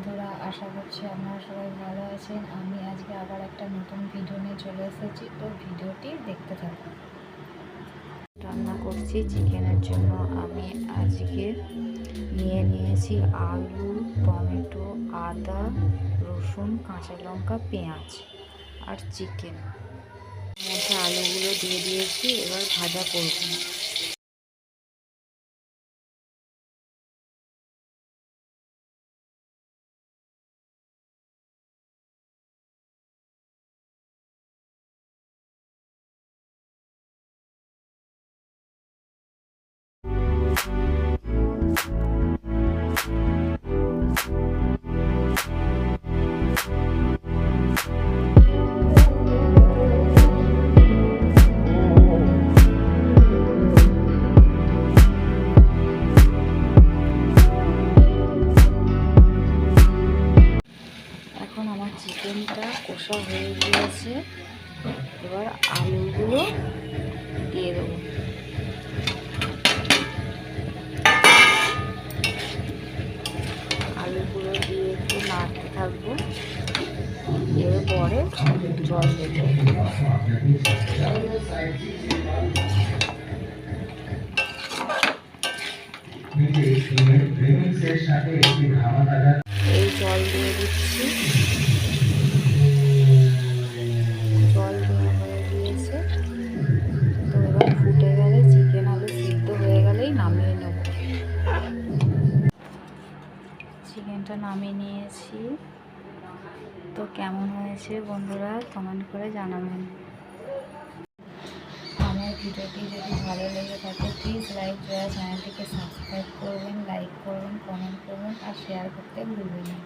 বন্ধুরা, আশা করছি আপনারা সবাই ভালো আছেন। আমি আজকে আবার একটা নতুন ভিডিও নিয়ে চলে এসেছি, তো ভিডিওটি দেখতে থাকুন। রান্না করছি চিকেনের জন্য। আমি আজকে নিয়েছি আলু, টমেটো, আদা, রসুন, কাঁচা লঙ্কা, পেঁয়াজ আর চিকেন। মধ্যে আলুগুলো দিয়ে দিয়েছি, এবার ভাজা করব। এখন আমার চিকেনটা কষা হয়ে গিয়েছে, এবার আলুগুলো দিয়ে দেবো। আলুগুলো দিয়ে একটু নাড়তে থাকবো, এরপরে জল দেবো। এই জল দিয়ে দিচ্ছি, জল দেওয়া হয়ে গিয়েছে। তো এবার ফুটে গেলে, চিকেন আলু সিদ্ধ হয়ে গেলেই নামিয়ে নেব। চিকেনটা নামিয়ে নিয়েছি। তো কেমন হয়েছে বন্ধুরা কমেন্ট করে জানাবেন। আমার ভিডিওটি যদি ভালো লেগে থাকে প্লিজ লাইক দেওয়া, চ্যানেলটিকে সাবস্ক্রাইব করবেন, লাইক করবেন, কমেন্ট করবেন আর শেয়ার করতে ভুলবেন না।